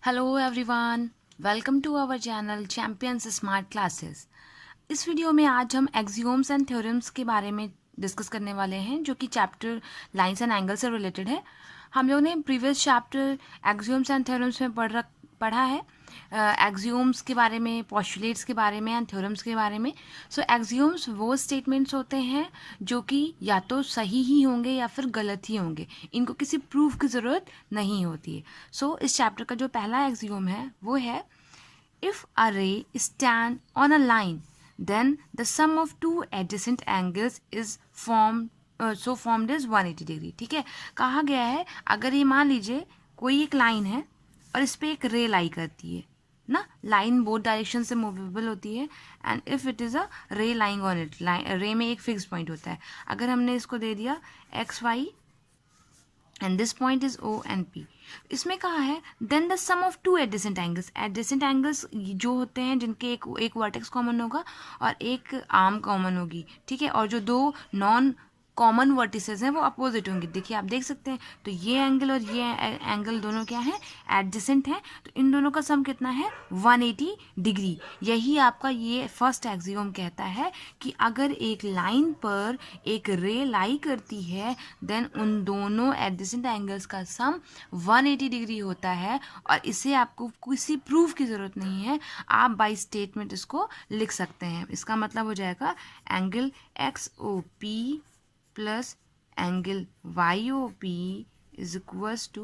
Hello everyone, welcome to our channel champions smart classes. इस video में आज हम एक्सियोम्स एंड थ्योरम्स के बारे में डिस्कस करने वाले हैं, जो कि चैप्टर लाइंस एंड एंगल से रिलेटेड है। हम लोग ने previous chapter axioms and theorems में पढ़ा है एक्सियोम्स के बारे में, पोस्टुलेट्स के बारे में एंड थ्योरम्स के बारे में। सो एक्सियोम्स वो स्टेटमेंट्स होते हैं जो कि या तो सही ही होंगे या फिर गलत ही होंगे, इनको किसी प्रूफ की ज़रूरत नहीं होती है। सो इस चैप्टर का जो पहला एक्सियोम है वो है, if a ray stand on a line then the sum of two adjacent angles is formed is 180 degree. ठीक है, कहा गया है अगर ये मान लीजिए कोई एक लाइन है और इस पर एक रे लाई करती है ना, लाइन बोथ डायरेक्शन से मूवेबल होती है and if it is a रे लाइंग ऑन इट, रे में एक फिक्स पॉइंट होता है। अगर हमने इसको दे दिया X Y and this point is O and P, इसमें कहा है then the sum of two adjacent angles जो होते हैं जिनके एक वर्टेक्स कॉमन होगा और एक आर्म कॉमन होगी। ठीक है, और जो दो नॉन कॉमन वर्टिसेस हैं वो अपोजिट होंगे। देखिए आप देख सकते हैं, तो ये एंगल और ये एंगल दोनों क्या है, एडजेसेंट हैं, तो इन दोनों का सम कितना है, 180 डिग्री। यही आपका ये फर्स्ट एक्सियोम कहता है कि अगर एक लाइन पर एक रे लाई करती है देन उन दोनों एडजेसेंट एंगल्स का सम 180 डिग्री होता है, और इसे आपको किसी प्रूफ की ज़रूरत नहीं है, आप बाय स्टेटमेंट इसको लिख सकते हैं। इसका मतलब हो जाएगा angle X O P plus angle Y O P is equals to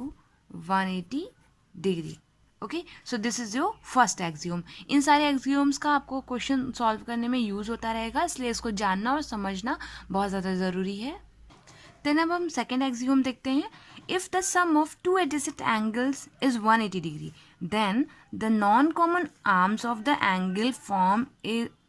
180 degree. Okay, so this is your first axiom. इन सारे एक्सियोम्स का आपको क्वेश्चन सॉल्व करने में यूज़ होता रहेगा, इसलिए इसको जानना और समझना बहुत ज़्यादा ज़रूरी है। देन अब हम सेकेंड एक्सियोम देखते हैं, if the sum of two adjacent angles is 180 degree then the non common arms of the angle form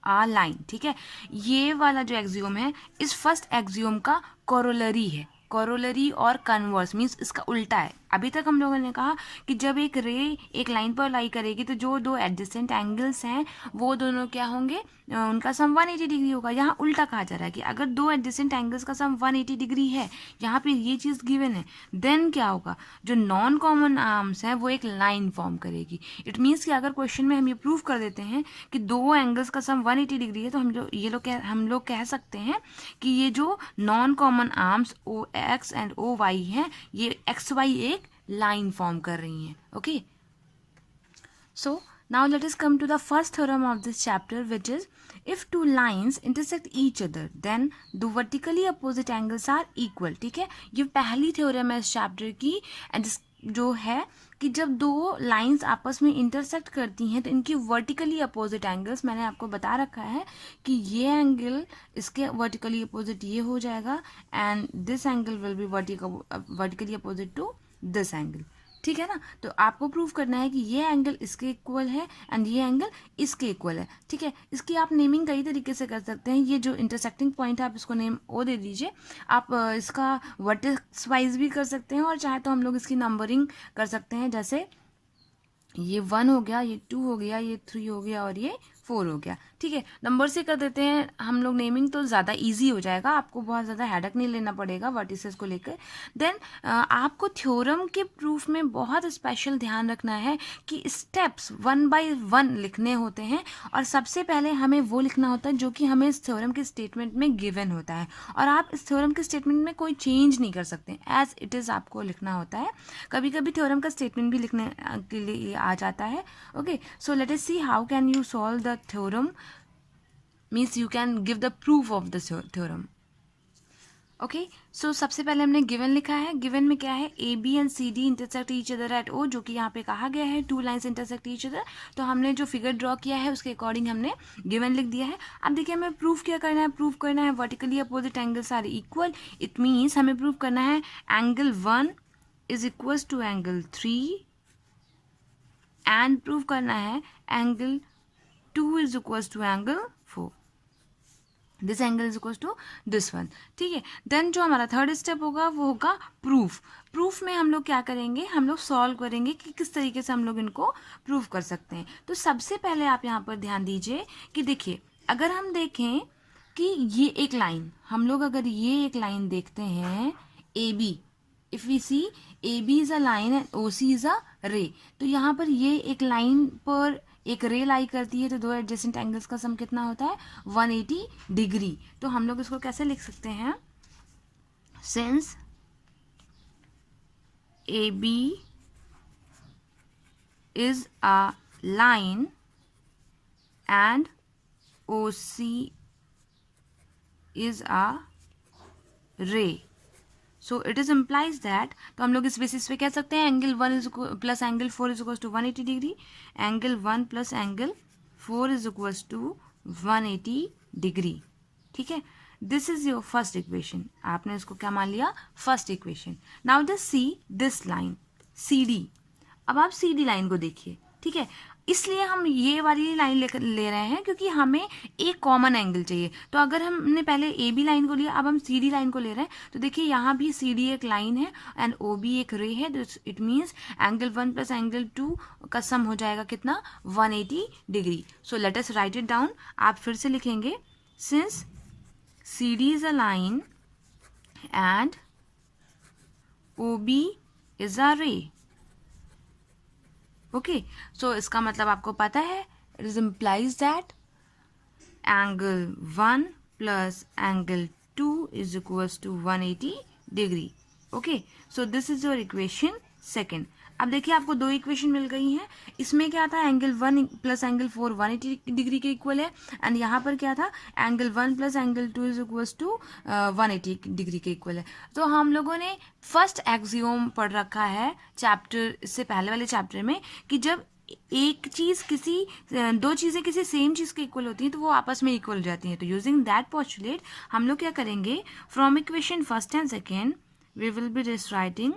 a line. ठीक है, ये वाला जो एक्सियोम है इस फर्स्ट एक्सियोम का कोरोलरी है। कोरोलरी और कन्वर्स मीन्स इसका उल्टा है। अभी तक हम लोगों ने कहा कि जब एक रे एक लाइन पर लाई करेगी तो जो दो एडजेसेंट एंगल्स हैं वो दोनों क्या होंगे, उनका सम 180 डिग्री होगा। यहाँ उल्टा कहा जा रहा है कि अगर दो एडजेसेंट एंगल्स का सम 180 डिग्री है, यहाँ पे ये चीज़ गिवन है, देन क्या होगा, जो नॉन कॉमन आर्म्स हैं वो एक लाइन फॉर्म करेगी। इट मीन्स कि अगर क्वेश्चन में हम ये प्रूव कर देते हैं कि दो एंगल्स का सम 180 डिग्री है, तो हम लोग कह सकते हैं कि ये जो non common arms O X and O Y हैं, ये एक्स वाई एक लाइन फॉर्म कर रही हैं। Okay, so now let us come to the first theorem of this chapter, which is if two lines intersect each other then the vertically opposite angles are equal। ठीक है, ये पहली theorem है इस chapter की, जो है कि जब दो लाइंस आपस में इंटरसेक्ट करती हैं तो इनकी वर्टिकली अपोजिट एंगल्स, मैंने आपको बता रखा है कि ये एंगल इसके वर्टिकली अपोजिट ये हो जाएगा and this angle will be vertically opposite to this angle. ठीक है ना, तो आपको प्रूव करना है कि ये एंगल इसके इक्वल है एंड ये एंगल इसके इक्वल है। ठीक है, इसकी आप नेमिंग कई तरीके से कर सकते हैं। ये जो इंटरसेक्टिंग पॉइंट है आप इसको नेम ओ दे दीजिए। आप इसका वर्टेक्स वाइज भी कर सकते हैं, और चाहे तो हम लोग इसकी नंबरिंग कर सकते हैं, जैसे ये 1 हो गया, ये 2 हो गया, ये 3 हो गया और ये 4 हो गया। ठीक है, नंबर से कर देते हैं हम लोग नेमिंग, तो ज़्यादा इजी हो जाएगा, आपको बहुत ज़्यादा हेडक नहीं लेना पड़ेगा वर्टिसेस को लेकर। देन आपको थ्योरम के प्रूफ में बहुत स्पेशल ध्यान रखना है कि स्टेप्स 1 बाय 1 लिखने होते हैं, और सबसे पहले हमें वो लिखना होता है जो कि हमें इस थ्योरम के स्टेटमेंट में गिवन होता है, और आप इस थ्योरम के स्टेटमेंट में कोई चेंज नहीं कर सकते, एज इट इज़ आपको लिखना होता है। कभी कभी थ्योरम का स्टेटमेंट भी लिखने के लिए आ जाता है। Okay, so let us see how can you solve the theorem, means you can give the proof of the theorem। Okay, so सबसे पहले हमने गिवन लिखा है। गिवन में क्या है, A B and C D intersect each other at O, जो कि यहाँ पे कहा गया है two lines intersect each other. तो हमने जो फिगर ड्रॉ किया है उसके अकॉर्डिंग हमने गिवन लिख दिया है। अब देखिए हमें प्रूफ क्या करना है, प्रूफ करना है vertically opposite angles are equal. It means हमें प्रूफ करना है angle 1 is equals to angle 3 and proof करना है angle 2 is equals to angle 4, this angle is equals to this one. ठीक है, देन जो हमारा थर्ड स्टेप होगा वो होगा प्रूफ। प्रूफ में हम लोग क्या करेंगे, हम लोग सॉल्व करेंगे कि किस तरीके से हम लोग इनको प्रूफ कर सकते हैं। तो सबसे पहले आप यहाँ पर ध्यान दीजिए कि देखिए अगर हम देखें कि ये एक लाइन, हम लोग अगर ये एक लाइन देखते हैं A B, if we see A B is a line and O C is a ray, तो यहाँ पर ये एक लाइन पर एक रे लाई करती है, तो दो एडजेसेंट एंगल्स का सम कितना होता है 180 डिग्री। तो हम लोग इसको कैसे लिख सकते हैं, since A B is a line and O C is a ray, so it is implies that, तो हम लोग इस बेसिस पे कह सकते हैं angle 1 is plus angle 4 is equals to 180 degree, angle 1 plus angle 4 is equals to 180 degree. ठीक है, this is your first equation, आपने इसको क्या मान लिया, first equation. Now just see this line C D, अब आप सी डी लाइन को देखिए। ठीक है, इसलिए हम ये वाली लाइन ले रहे हैं क्योंकि हमें एक कॉमन एंगल चाहिए। तो अगर हमने पहले ए बी लाइन को लिया, अब हम सी डी लाइन को ले रहे हैं, तो देखिए यहाँ भी सी डी एक लाइन है एंड ओ बी एक रे है, तो it means angle 1 plus angle 2 का सम हो जाएगा कितना 180 degree. So let us write it down, आप फिर से लिखेंगे since C D is a line and O B is a ray. Okay, so इसका मतलब आपको पता है, it is implies that angle 1 plus angle 2 is equals to 180 degree. Okay, so this is your equation second. अब देखिए आपको दो equation मिल गई हैं, इसमें क्या था एंगल 1 प्लस एंगल 4 180 डिग्री के इक्वल है, एंड यहाँ पर क्या था angle 1 plus angle 2 is equals to 180 degree के इक्वल है। तो हम लोगों ने फर्स्ट एक्सियोम पढ़ रखा है चैप्टर, इससे पहले वाले चैप्टर में, कि जब एक चीज़ किसी दो चीज़ें किसी सेम चीज़ के इक्वल होती हैं तो वो आपस में इक्वल हो जाती हैं। तो यूजिंग दैट पोस्टुलेट हम लोग क्या करेंगे, from equation first and second we will be just writing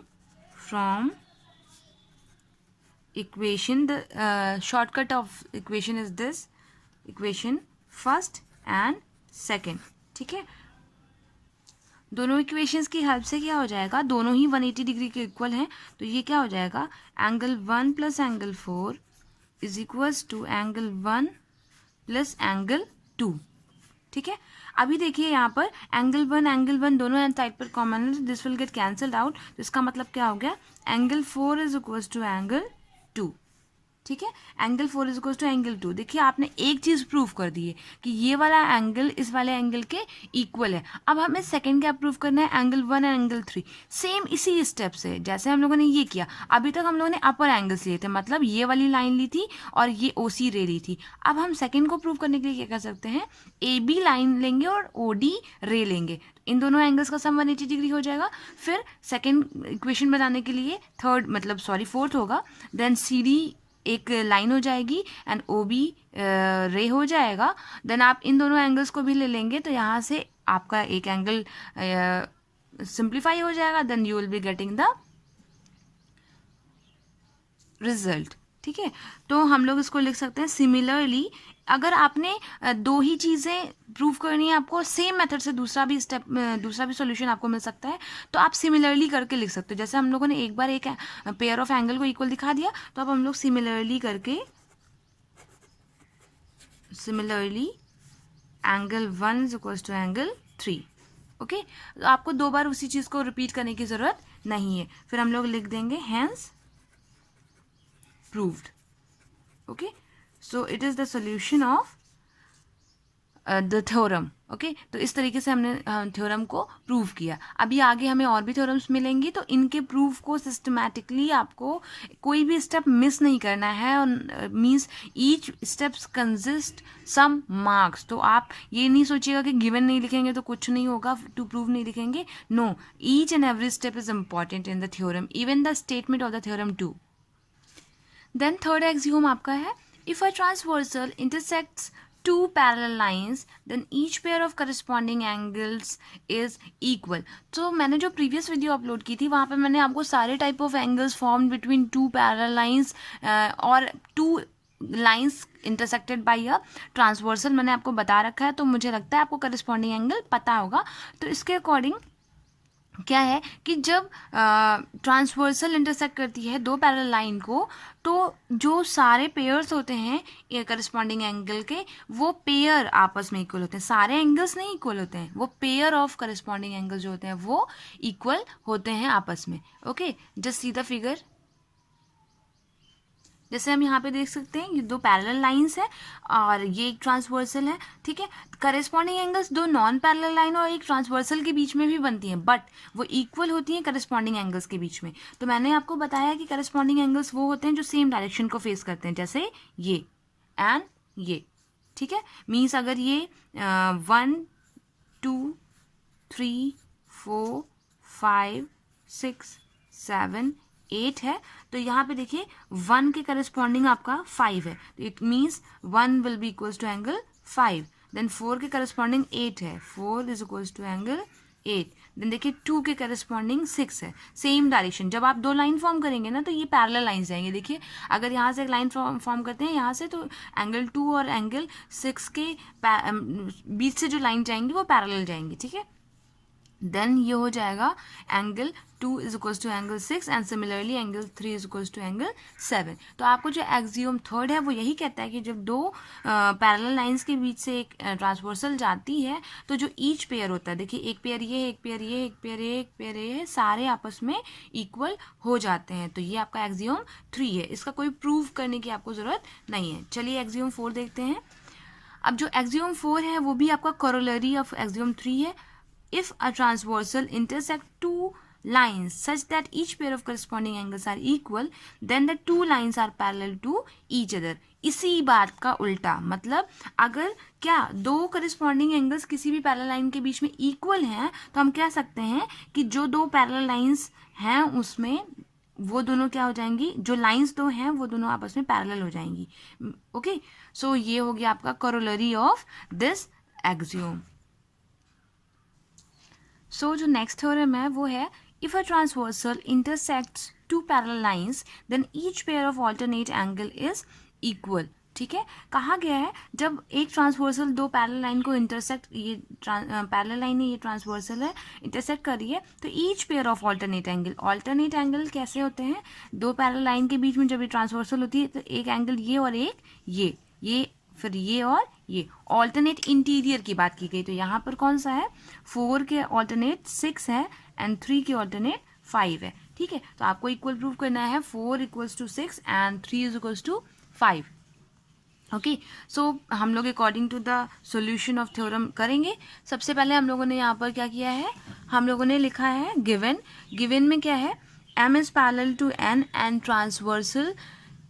from equation, the shortcut of equation is this equation first and second। ठीक है, दोनों इक्वेशंस की हेल्प से क्या हो जाएगा, दोनों ही 180 डिग्री के इक्वल हैं, तो ये क्या हो जाएगा angle 1 plus angle 4 is equals to angle 1 plus angle 2। ठीक है, अभी देखिए यहाँ पर एंगल 1 दोनों साइड पर कॉमन है, this will get cancelled out, तो इसका मतलब क्या हो गया angle 4 is equals to angle 2। ठीक है, angle 4 is equals to angle 2। देखिए आपने एक चीज़ प्रूव कर दी है कि ये वाला एंगल इस वाले एंगल के इक्वल है। अब हमें सेकंड क्या प्रूव करना है, एंगल 1 एंड एंगल 3 सेम इसी स्टेप से जैसे हम लोगों ने ये किया। अभी तक हम लोगों ने अपर एंगल्स लिए थे, मतलब ये वाली लाइन ली थी और ये ओ सी रे ली थी। अब हम सेकेंड को प्रूव करने के लिए क्या कर सकते हैं, ए बी लाइन लेंगे और ओ डी रे लेंगे, इन दोनों एंगल्स का सम 180 डिग्री हो जाएगा। फिर सेकेंड इक्वेशन बनाने के लिए फोर्थ होगा, देन सी डी एक लाइन हो जाएगी एंड ओ बी रे हो जाएगा, देन आप इन दोनों एंगल्स को भी ले लेंगे, तो यहाँ से आपका एक एंगल सिंप्लीफाई हो जाएगा, then you will be getting the result. ठीक है, तो हम लोग इसको लिख सकते हैं सिमिलरली। अगर आपने दो ही चीज़ें प्रूव करनी है आपको, सेम मेथड से दूसरा भी सॉल्यूशन आपको मिल सकता है, तो आप सिमिलरली करके लिख सकते हो। जैसे हम लोगों ने एक बार एक पेयर ऑफ एंगल को इक्वल दिखा दिया, तो अब हम लोग सिमिलरली करके angle 1 is equals to angle 3। Okay, तो आपको दो बार उसी चीज़ को रिपीट करने की ज़रूरत नहीं है। फिर हम लोग लिख देंगे hence proved। okay, so it is the solution of the theorem। okay, तो इस तरीके से हमने थ्योरम को प्रूव किया। अभी आगे हमें और भी थ्योरम्स मिलेंगी, तो इनके प्रूफ को सिस्टमैटिकली आपको कोई भी स्टेप मिस नहीं करना है, और means each steps consist some marks. तो आप ये नहीं सोचिएगा कि गिवन नहीं लिखेंगे तो कुछ नहीं होगा, टू प्रूव नहीं लिखेंगे, no, each and every step is important in the theorem, even the statement of the theorem too. Then third axiom आपका है, if a transversal intersects two parallel lines then each pair of corresponding angles is equal। तो मैंने जो previous video upload की थी वहाँ पे मैंने आपको सारे type of angles form between two parallel lines और two lines intersected by a transversal मैंने आपको बता रखा है, तो मुझे लगता है आपको करस्पॉन्डिंग एंगल पता होगा। तो इसके अकॉर्डिंग क्या है कि जब ट्रांसवर्सल इंटरसेक्ट करती है दो पैरेलल लाइन को, तो जो सारे पेयर्स होते हैं ये करस्पॉन्डिंग एंगल के, वो पेयर आपस में इक्वल होते हैं. सारे एंगल्स नहीं इक्वल होते हैं, वो पेयर ऑफ करस्पॉन्डिंग एंगल्स जो होते हैं वो इक्वल होते हैं आपस में. Okay, just see the figure. जैसे हम यहाँ पे देख सकते हैं ये दो पैरेलल लाइंस है और ये एक ट्रांसवर्सल है. ठीक है, करस्पॉन्डिंग एंगल्स दो नॉन पैरेलल लाइन और एक ट्रांसवर्सल के बीच में भी बनती हैं, बट वो इक्वल होती हैं करस्पॉन्डिंग एंगल्स के बीच में. तो मैंने आपको बताया कि करस्पॉन्डिंग एंगल्स वो होते हैं जो सेम डायरेक्शन को फेस करते हैं, जैसे ये एंड ये. ठीक है, मीन्स अगर ये 1 2 3 4 5 6 7 8 है, तो यहाँ पे देखिए 1 के करस्पॉन्डिंग आपका 5 है, तो it means 1 will be equals to angle 5. Then 4 के करस्पॉन्डिंग 8 है, 4 is equals to angle 8. Then देखिए 2 के करस्पॉन्डिंग 6 है, सेम डायरेक्शन. जब आप दो लाइन फॉर्म करेंगे ना तो ये पैरेलल लाइन जाएंगे. देखिए अगर यहाँ से एक लाइन फॉर्म करते हैं यहाँ से, तो एंगल 2 और एंगल 6 के बीच से जो लाइन जाएंगी वो पैरेलल जाएंगी. ठीक है, देन ये हो जाएगा angle 2 is equals to angle 6 and similarly angle 3 is equals to angle 7. तो आपको जो एक्सियोम थर्ड है वो यही कहता है कि जब दो पैरेलल लाइंस के बीच से एक ट्रांसवर्सल जाती है तो जो ईच पेयर होता है, देखिए एक पेयर ये, एक पेयर ये, एक पेयर ये, एक पेयर ये, सारे आपस में इक्वल हो जाते हैं. तो ये आपका एक्सियोम 3 है. इसका कोई प्रूव करने की आपको ज़रूरत नहीं है. चलिए एक्सियोम 4 देखते हैं. अब जो एक्सियोम 4 है वो भी आपका कोरोलरी ऑफ एक्सियोम 3 है. If a transversal intersect two lines such that each pair of corresponding angles are equal, then the two lines are parallel to each other. इसी बात का उल्टा मतलब, अगर क्या दो करस्पॉन्डिंग एंगल्स किसी भी पैरेलल लाइन के बीच में इक्वल हैं, तो हम कह सकते हैं कि जो दो पैरेलल लाइंस हैं उसमें वो दोनों क्या हो जाएंगी, जो लाइंस दो हैं वो दोनों आपस में पैरेलल हो जाएंगी. ओके, सो ये हो गया आपका corollary of this axiom. So जो नेक्स्ट थ्योरम है वो है, if a transversal intersects two parallel lines then each pair of alternate angle is equal. ठीक है, कहा गया है जब एक ट्रांसवर्सल दो पैरेलल लाइन को इंटरसेक्ट, ये पैरेलल लाइन है, ये ट्रांसवर्सल है, इंटरसेक्ट करिए, तो each pair of alternate angle. Alternate angle कैसे होते हैं, दो पैरेलल लाइन के बीच में जब ये ट्रांसवर्सल होती है तो एक एंगल ये और एक ये फिर ये और ये. ऑल्टरनेट इंटीरियर की बात की गई, तो यहाँ पर कौन सा है, 4 के ऑल्टरनेट 6 है एंड 3 के ऑल्टरनेट 5 है. ठीक है, तो आपको इक्वल प्रूव करना है 4 equals to 6 and 3 is equals to 5. Okay, so हम लोग according to the solution of theorem करेंगे. सबसे पहले हम लोगों ने यहाँ पर क्या किया है, हम लोगों ने लिखा है गिवन में क्या है, m is parallel to n and transversal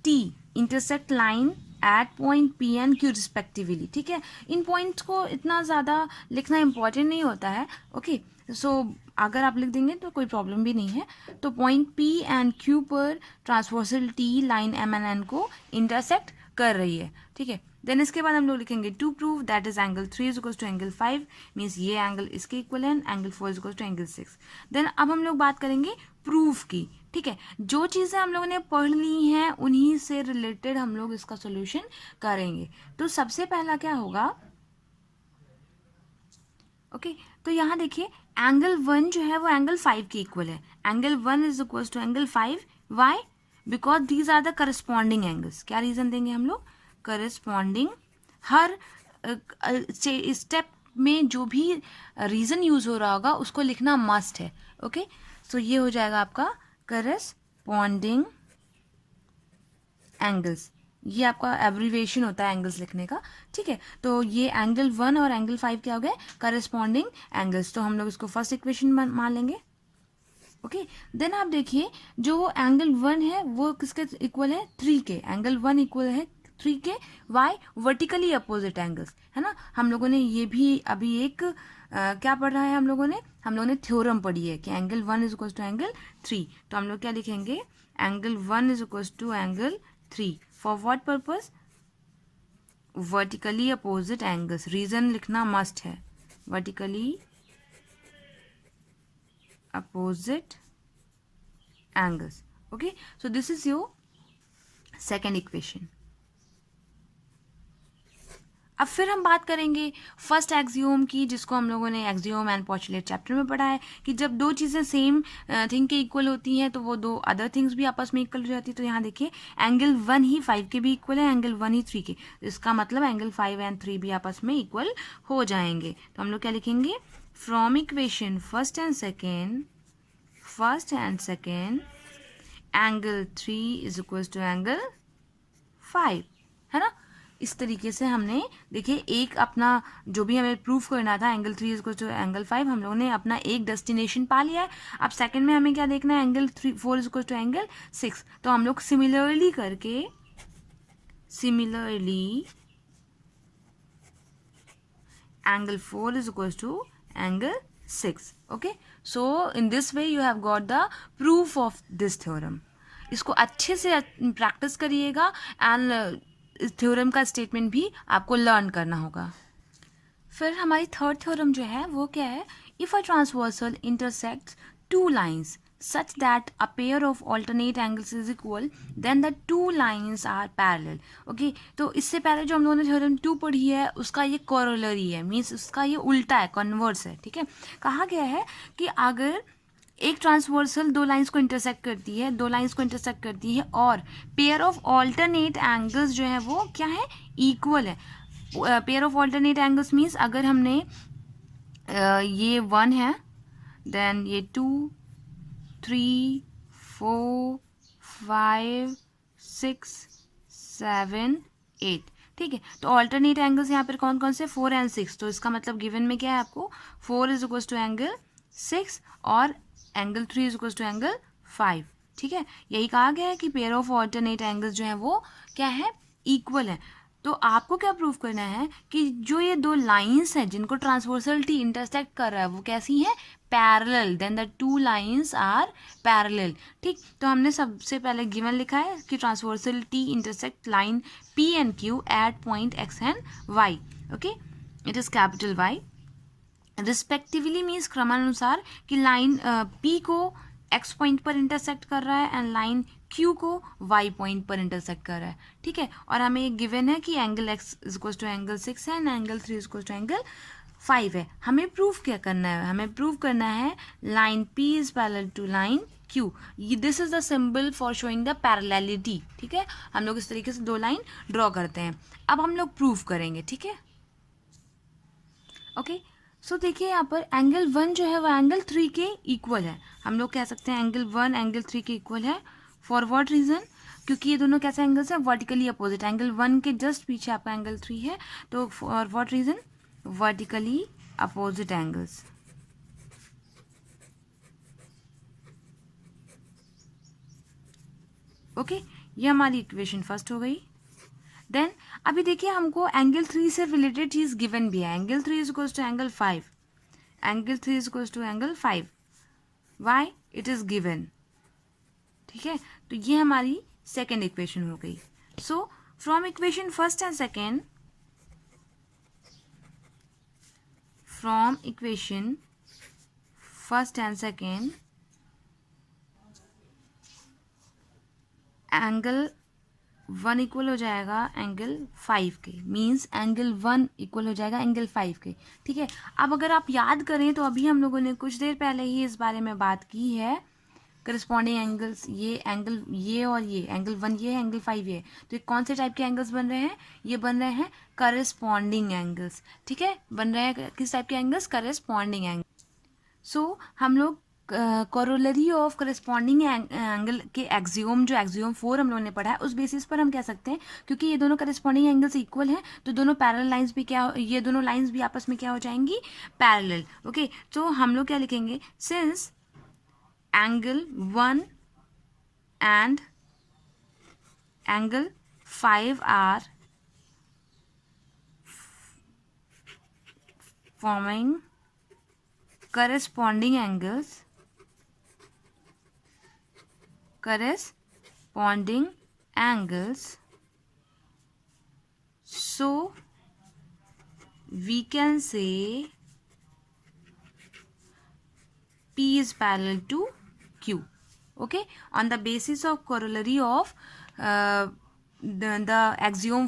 t intersect line at point P and Q respectively. ठीक है, इन पॉइंट्स को इतना ज़्यादा लिखना इंपॉर्टेंट नहीं होता है. ओके, सो अगर आप लिख देंगे तो कोई प्रॉब्लम भी नहीं है. तो पॉइंट P एंड Q पर transversal T line M and N को इंटरसेक्ट कर रही है. ठीक है, देन इसके बाद हम लोग लिखेंगे to prove that is angle 3 is equal to angle 5, means ये एंगल इसके इक्वल है, angle 4 is equal to angle 6. Then अब हम लोग बात करेंगे प्रूफ की. ठीक है, जो चीज़ें हम लोगों ने पढ़ ली हैं उन्हीं से रिलेटेड हम लोग इसका सॉल्यूशन करेंगे. तो सबसे पहला क्या होगा, ओके, तो यहाँ देखिए एंगल 1 जो है वो एंगल 5 के इक्वल है. Angle 1 is equal to angle 5. Why, because these are the corresponding angles. क्या रीजन देंगे हम लोग, करस्पॉन्डिंग. हर स्टेप में जो भी रीजन यूज हो रहा होगा उसको लिखना मस्ट है. ओके, सो ये हो जाएगा आपका करस्पॉन्डिंग एंगल्स. ये आपका एब्रीविएशन होता है एंगल्स लिखने का. ठीक है, तो ये एंगल 1 और एंगल 5 क्या हो गए, करस्पॉन्डिंग एंगल्स. तो हम लोग इसको फर्स्ट इक्वेशन मान लेंगे. ओके, देन आप देखिए जो एंगल 1 है वो किसके इक्वल है, 3 के. एंगल 1 इक्वल है 3 के. वाई, वर्टिकली अपोजिट एंगल्स है ना. हम लोगों ने ये भी अभी एक क्या पढ़ रहा है, हम लोगों ने थ्योरम पढ़ी है कि angle 1 is equal to angle 3. तो हम लोग क्या लिखेंगे, angle 1 is equal to angle 3. For what purpose, vertically opposite angles. Reason लिखना मस्ट है, vertically opposite angles. Okay, so this is your second equation. अब फिर हम बात करेंगे फर्स्ट एक्सियोम की, जिसको हम लोगों ने एक्सियोम एंड पोस्टुलेट चैप्टर में पढ़ा है कि जब दो चीज़ें सेम थिंग के इक्वल होती हैं तो वो दो अदर थिंग्स भी आपस में इक्वल हो जाती है। तो यहाँ देखिए एंगल 1 ही 5 के भी इक्वल है, एंगल 1 ही 3 के, इसका मतलब एंगल 5 एंड 3 भी आपस में इक्वल हो जाएंगे। तो हम लोग क्या लिखेंगे, from equation first and second angle 3 is equal to angle 5, है ना। इस तरीके से हमने देखिए एक अपना जो भी हमें प्रूफ करना था angle 3 is equal to angle 5, हम लोगों ने अपना एक डेस्टिनेशन पा लिया है। अब सेकंड में हमें क्या देखना है, angle 4 is equal to angle 6। तो हम लोग similarly angle 4 is equals to angle 6. Okay, so in this way you have got the proof of this theorem. इसको अच्छे से प्रैक्टिस करिएगा एंड इस थ्योरम का स्टेटमेंट भी आपको लर्न करना होगा। फिर हमारी थर्ड थ्योरम जो है वो क्या है, if a transversal intersects two lines such that a pair of alternate angles is equal then the two lines are parallel. Okay, तो इससे पहले जो हम लोगों ने थ्योरम 2 पढ़ी है उसका ये कोरोलरी है, मीन्स उसका ये उल्टा है, कन्वर्स है। ठीक है, कहा गया है कि अगर एक ट्रांसवर्सल दो लाइंस को इंटरसेक्ट करती है और पेयर ऑफ ऑल्टरनेट एंगल्स जो है वो क्या है, इक्वल है। Pair of alternate angles means अगर हमने ये 1 है, देन ये 2, 3, 4, 5, 6, 7, 8। ठीक है, तो ऑल्टरनेट एंगल्स यहाँ पर कौन कौन से, 4 एंड 6। तो इसका मतलब गिवन में क्या है आपको, 4 इज इक्वल टू एंगल 6 और angle 3 is equal to angle 5। ठीक है, यही कहा गया है कि पेयर ऑफ ऑल्टरनेट एंगल्स जो है वो क्या है, इक्वल है। तो आपको क्या प्रूव करना है कि जो ये दो लाइंस हैं जिनको ट्रांसवर्सल टी इंटरसेक्ट कर रहा है वो कैसी हैं, parallel, then the two lines are parallel. ठीक, तो हमने सबसे पहले गिवन लिखा है कि transversal T intersect line P and Q at point X and Y. Okay, it is capital Y respectively, means क्रमानुसार कि लाइन पी को एक्स पॉइंट पर इंटरसेक्ट कर रहा है एंड लाइन क्यू को वाई पॉइंट पर इंटरसेक्ट कर रहा है। ठीक है, और हमें एक गिवन है कि angle X is equal to angle 6 है and angle 3 is equal to angle 5 है। हमें प्रूफ क्या करना है, हमें प्रूव करना है line P is parallel to line Q. This is the symbol for showing the parallelity. ठीक है, हम लोग इस तरीके से दो लाइन ड्रॉ करते हैं। अब हम लोग प्रूफ करेंगे। ठीक है, ओके, सो देखिए यहाँ पर एंगल 1 जो है वो एंगल 3 के इक्वल है। हम लोग कह सकते हैं एंगल 1 एंगल 3 के इक्वल है। फॉर व्हाट रीजन, क्योंकि ये दोनों कैसे एंगल्स हैं, वर्टिकली अपोजिट। एंगल 1 के जस्ट पीछे आपका एंगल 3 है, तो for what reason, vertically opposite angles. Okay, ये हमारी इक्वेशन फर्स्ट हो गई। देन अभी देखिए हमको एंगल 3 से रिलेटेड चीज गिवन भी है। Angle 3 is equals to angle 5, angle 3 is equals to angle 5, Y, it is given. ठीक है, तो ये हमारी सेकेंड इक्वेशन हो गई। So from equation first and second, from equation first and second angle 1 equal हो जाएगा एंगल 5 के, मीन्स एंगल 1 इक्वल हो जाएगा एंगल 5 के। ठीक है, अब अगर आप याद करें तो अभी हम लोगों ने कुछ देर पहले ही इस बारे में बात की है, करस्पॉन्डिंग एंगल्स, ये एंगल ये और ये एंगल 1 ये है, एंगल 5 ये है। तो ये कौन से टाइप के एंगल्स बन रहे हैं, ये बन रहे हैं करस्पॉन्डिंग एंगल्स। ठीक है, बन रहे हैं किस टाइप के एंगल्स, करस्पॉन्डिंग एंगल। सो हम लोग कोरोलरी ऑफ करस्पॉन्डिंग एंगल के एक्सियोम, जो एक्सियोम 4 हम लोगों ने पढ़ा है, उस बेसिस पर हम कह सकते हैं क्योंकि ये दोनों करस्पॉन्डिंग एंगल्स इक्वल हैं तो दोनों पैरेलल लाइंस भी क्या, ये दोनों लाइंस भी आपस में क्या हो जाएंगी, पैरेलल। ओके, तो हम लोग क्या लिखेंगे, since angle 1 and angle 5 are forming corresponding angles, so we can say P is parallel to Q. Okay, on the basis of corollary of the axiom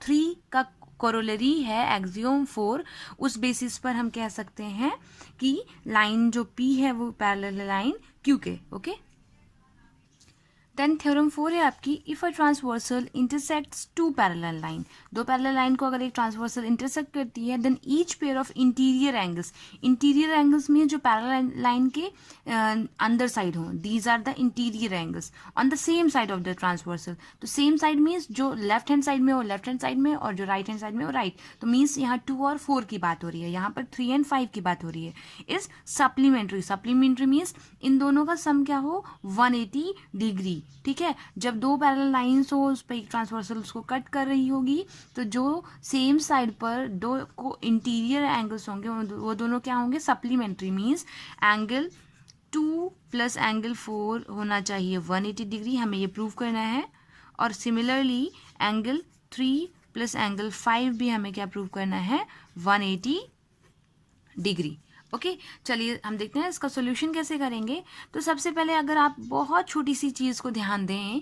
3 का कोरोलरी है एक्सियोम 4, उस बेसिस पर हम कह सकते हैं कि लाइन जो P है वो पैरेलल लाइन Q के. ओके, देन थ्योरम 4 है आपकी, if a transversal intersects two parallel line, दो पैरेलल लाइन को अगर एक ट्रांसवर्सल इंटरसेक्ट करती है, then each pair of interior angles, interior angles में जो पैरेलल लाइन के अंदर साइड हो, these are the interior angles on the same side of the transversal. तो सेम साइड मीन्स जो लेफ्ट हैंड साइड में हो लेफ्ट हैंड साइड में, और जो राइट हैंड साइड में हो राइट. तो मीन्स यहाँ 2 और 4 की बात हो रही है, यहाँ पर 3 and 5 की बात हो रही है. Is supplementary, supplementary means in दोनों का सम क्या हो, 180 डिग्री. ठीक है, जब दो पैरेलल लाइंस हो उस पर एक ट्रांसवर्सल उसको कट कर रही होगी, तो जो सेम साइड पर दो को इंटीरियर एंगल्स होंगे वो दोनों क्या होंगे, supplementary. Means angle 2 plus angle 4 होना चाहिए 180 डिग्री, हमें ये प्रूव करना है. और सिमिलरली एंगल 3 प्लस एंगल 5 भी हमें क्या प्रूव करना है, 180 डिग्री. ओके, चलिए हम देखते हैं इसका सॉल्यूशन कैसे करेंगे. तो सबसे पहले अगर आप बहुत छोटी सी चीज़ को ध्यान दें,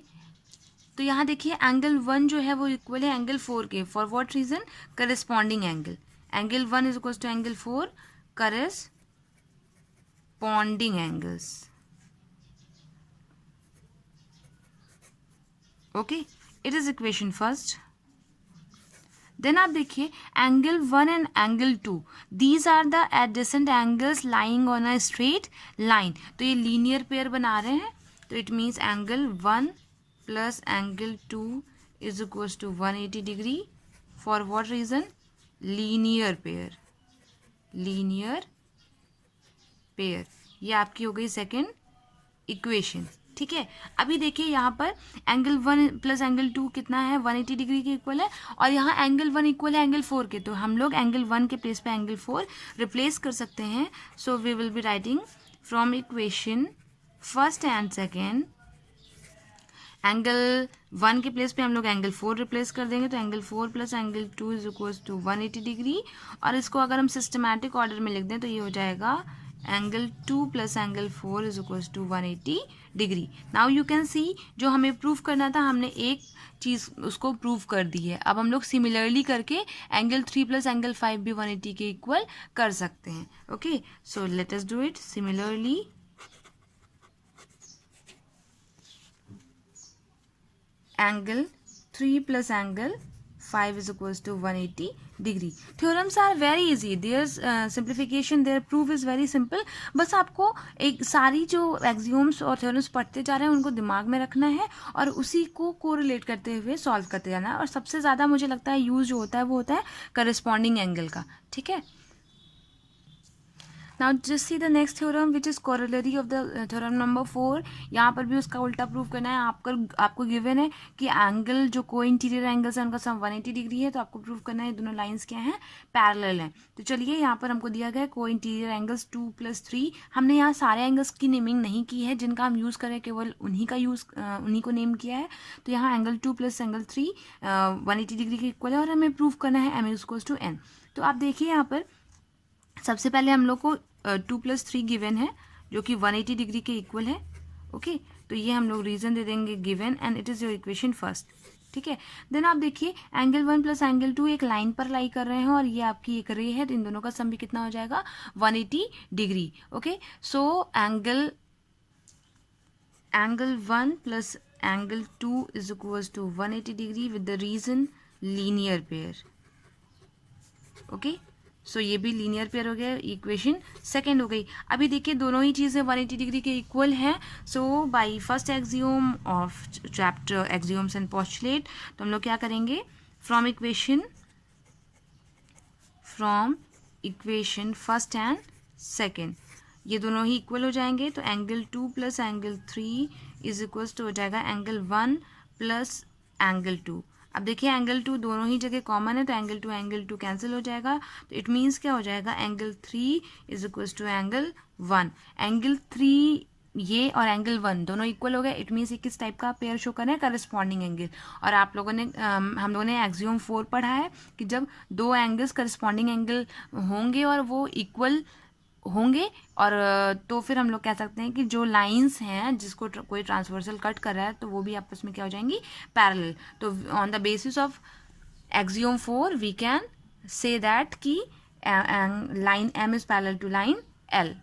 तो यहाँ देखिए एंगल 1 जो है वो इक्वल है एंगल 4 के. For what reason, corresponding angle. Angle 1 is equal to angle 4, corresponding angles. Okay, it is equation first. Then आप देखिए angle 1 and angle 2, these are the adjacent angles lying on a straight line. तो ये linear pair बना रहे हैं, तो it means angle 1 plus angle 2 is equal to 180 degree. For what reason, linear pair, linear pair. ये आपकी हो गई सेकेंड इक्वेशन. ठीक है, अभी देखिए यहाँ पर एंगल 1 प्लस एंगल 2 कितना है, 180 डिग्री के इक्वल है, और यहाँ एंगल 1 इक्वल है एंगल 4 के. तो हम लोग एंगल 1 के प्लेस पे एंगल 4 रिप्लेस कर सकते हैं. So we will be writing from equation first and second, angle 1 के प्लेस पे हम लोग एंगल 4 रिप्लेस कर देंगे. तो angle 4 plus angle 2 is equal to 180 degree. और इसको अगर हम सिस्टमैटिक ऑर्डर में लिख दें तो ये हो जाएगा angle 2 plus angle 4 is equal to 180 degree. Now you can see, जो हमें प्रूव करना था हमने एक चीज़ उसको प्रूव कर दी है. अब हम लोग सिमिलरली करके एंगल 3 प्लस एंगल 5 भी 180 के इक्वल कर सकते हैं. Okay, so let us do it. Similarly angle 3 plus angle 5 is equals to 180 degree. Theorems are very easy. Their simplification, their proof is very simple. बस आपको एक सारी जो एक्सियोम्स और थ्योरम्स पढ़ते जा रहे हैं उनको दिमाग में रखना है और उसी को कोरिलेट करते हुए सॉल्व करते जाना है. और सबसे ज़्यादा मुझे लगता है यूज जो होता है वो होता है करस्पॉन्डिंग एंगल का. ठीक है, now just see the next theorem which is corollary of the theorem number 4. यहाँ पर भी उसका उल्टा प्रूव करना है. आपको गिवन है कि एंगल जो को इंटीरियर एंगल्स है उनका सम 180 डिग्री है. तो आपको प्रूव करना है दोनों लाइंस क्या हैं, पैरेलल हैं. तो चलिए यहाँ पर हमको दिया गया है को इंटीरियर एंगल्स 2 + 3. हमने यहाँ सारे एंगल्स की नेमिंग नहीं की है, जिनका हम यूज़ करें केवल उन्हीं को नेम किया है. तो यहाँ एंगल 2 + एंगल 3 180 डिग्री के इक्वल है और हमें प्रूव करना है m = n. तो आप देखिए यहाँ पर सबसे पहले हम लोग को 2 + 3 गिवन है जो कि 180 डिग्री के इक्वल है. ओके, तो ये हम लोग रीजन दे देंगे given and it is your equation first. ठीक है, देन आप देखिए एंगल 1 + एंगल 2 एक लाइन पर लाई कर रहे हैं और ये आपकी एक रे है. तो इन दोनों का सम भी कितना हो जाएगा, 180 degree. Okay, so angle 1 + angle 2 is equal to 180 degree with the reason linear pair. Okay, so ये भी लीनियर पेयर हो गया, इक्वेशन सेकेंड हो गई. अभी देखिए दोनों ही चीज़ें 180 डिग्री के इक्वल हैं. So by first axiom of chapter axioms and postulate, तो हम लोग क्या करेंगे, from equation first and second ये दोनों ही इक्वल हो जाएंगे. तो angle 2 + angle 3 is equal to हो जाएगा एंगल 1 + एंगल 2. अब देखिए एंगल 2 दोनों ही जगह कॉमन है, तो एंगल 2 कैंसिल हो जाएगा. तो इट मीन्स क्या हो जाएगा, angle 3 is equal to angle 1. Angle 3 ये और एंगल 1 दोनों इक्वल हो गए. इट मीन्स ये किस टाइप का पेयर शो कर रहे हैं, करस्पॉन्डिंग एंगल. और आप लोगों ने हम लोगों ने एक्सियोम 4 पढ़ा है कि जब दो एंगल्स करस्पॉन्डिंग एंगल होंगे और वो इक्वल होंगे और तो फिर हम लोग कह सकते हैं कि जो लाइंस हैं जिसको कोई ट्रांसवर्सल कट कर रहा है तो वो भी आपस में क्या हो जाएंगी, पैरेलल. तो on the basis of Axiom 4, we can say that ki line M is parallel to line L.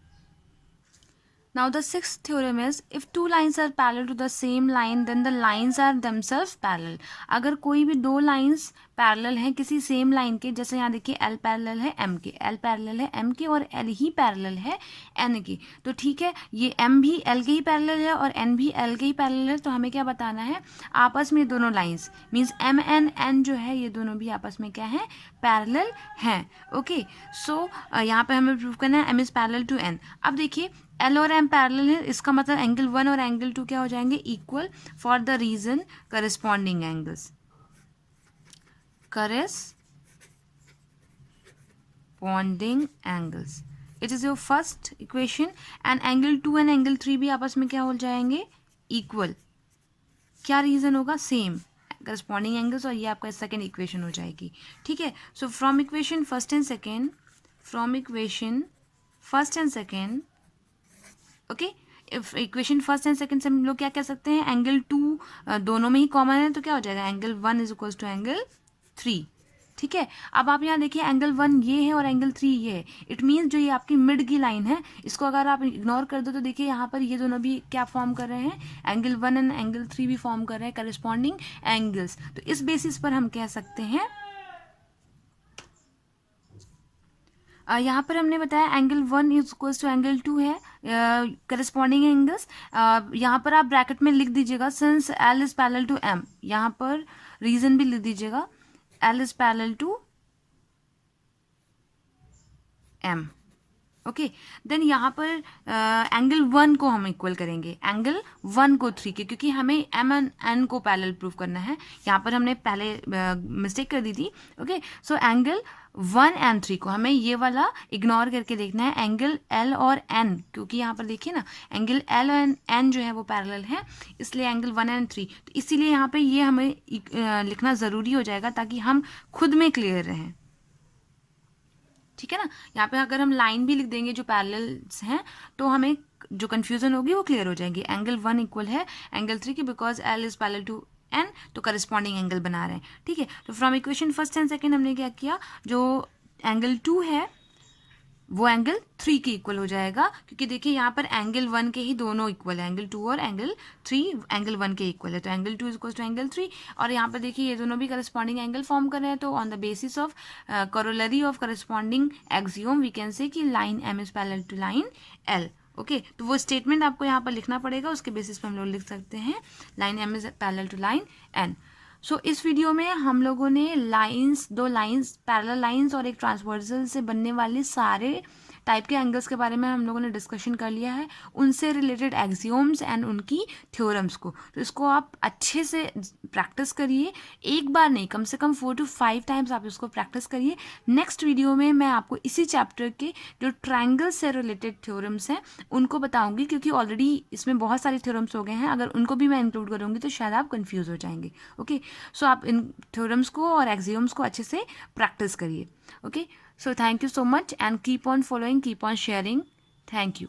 Now the sixth theorem is, if two lines are parallel to the same line, then the lines are themselves parallel. अगर कोई भी दो lines parallel हैं किसी same line के, जैसे यहाँ देखिए L parallel है M के, L parallel है M के और L ही parallel है N की, तो ठीक है, ये M भी L के ही parallel है और N भी L के ही parallel है, तो हमें क्या बताना है, आपस में दोनों lines means M and N जो है ये दोनों भी आपस में क्या है, parallel हैं. ओके, सो यहाँ पे हमें प्रूव करना है M is parallel to N. अब देखिए L और M पैरेलल है, इसका मतलब एंगल 1 और एंगल 2 क्या हो जाएंगे, equal for the reason corresponding angles. Corresponding angles, it is your first equation. And angle 2 and angle 3 भी आपस में क्या हो जाएंगे, इक्वल. क्या रीजन होगा, सेम करस्पॉन्डिंग एंगल्स, और ये आपका सेकेंड इक्वेशन हो जाएगी. ठीक है, सो from equation first and second, okay, equation first and second से हम लोग क्या कह सकते हैं, एंगल 2 दोनों में ही कॉमन है, तो क्या हो जाएगा, angle 1 is equal to angle 3. ठीक है, अब आप यहाँ देखिए एंगल 1 ये है और एंगल 3 ये है. इट मीन्स जो ये आपकी मिड की लाइन है, इसको अगर आप इग्नोर कर दो तो देखिए यहाँ पर ये दोनों भी क्या फॉर्म कर रहे हैं, एंगल 1 एंड एंगल 3 भी फॉर्म कर रहे हैं करस्पॉन्डिंग एंगल्स. तो इस बेसिस पर हम कह सकते हैं, यहाँ पर हमने बताया angle 1 is equal to angle 2 है करस्पॉन्डिंग एंगल्स. यहाँ पर आप ब्रैकेट में लिख दीजिएगा since L is parallel to M, यहाँ पर रीजन भी लिख दीजिएगा, L is parallel to M. Okay, then यहाँ पर एंगल 1 को हम इक्वल करेंगे एंगल 1 को 3 के, क्योंकि हमें M एंड N को पैरेलल प्रूव करना है. यहाँ पर हमने पहले मिस्टेक कर दी थी. ओके, सो एंगल 1 एंड 3 को हमें ये वाला इग्नोर करके देखना है, एंगल L और N, क्योंकि यहाँ पर देखिए ना एंगल L और N जो है वो पैरेलल है, इसलिए एंगल 1 एंड 3, तो इसीलिए यहाँ पे ये हमें लिखना ज़रूरी हो जाएगा ताकि हम खुद में क्लियर रहें. ठीक है ना, यहाँ पे अगर हम लाइन भी लिख देंगे जो पैरेलल्स हैं तो हमें जो कंफ्यूजन होगी वो क्लियर हो जाएगी. एंगल 1 इक्वल है एंगल 3 की, because L is parallel to N, तो करस्पॉन्डिंग एंगल बना रहे हैं. ठीक है, तो from equation first and second हमने क्या किया, जो एंगल 2 है वो एंगल 3 के इक्वल हो जाएगा, क्योंकि देखिए यहाँ पर एंगल 1 के ही दोनों इक्वल है, एंगल 2 और एंगल 3 एंगल 1 के इक्वल है, तो angle 2 is equal to angle 3. और यहाँ पर देखिए ये दोनों भी करस्पॉन्डिंग एंगल फॉर्म कर रहे हैं, तो on the basis of corollary of corresponding axiom we can say कि line M is parallel to line L. Okay, तो वो स्टेटमेंट आपको यहाँ पर लिखना पड़ेगा, उसके बेसिस पर हम लोग लिख सकते हैं line M is parallel to line N. So इस वीडियो में हम लोगों ने दो लाइंस पैरेलल लाइंस और एक ट्रांसवर्सल से बनने वाले सारे टाइप के एंगल्स के बारे में हम लोगों ने डिस्कशन कर लिया है, उनसे रिलेटेड एक्सियोम्स एंड उनकी थ्योरम्स को. तो इसको आप अच्छे से प्रैक्टिस करिए, एक बार नहीं कम से कम 4 to 5 टाइम्स आप इसको प्रैक्टिस करिए. नेक्स्ट वीडियो में मैं आपको इसी चैप्टर के जो ट्रायंगल से रिलेटेड थ्योरम्स हैं उनको बताऊंगी, क्योंकि ऑलरेडी इसमें बहुत सारे थ्योरम्स हो गए हैं, अगर उनको भी मैं इंक्लूड करूँगी तो शायद आप कन्फ्यूज़ हो जाएंगे. ओके, सो आप इन थ्योरम्स को और एक्सियोम्स को अच्छे से प्रैक्टिस करिए. Okay, so thank you so much and keep on following, keep on sharing. Thank you.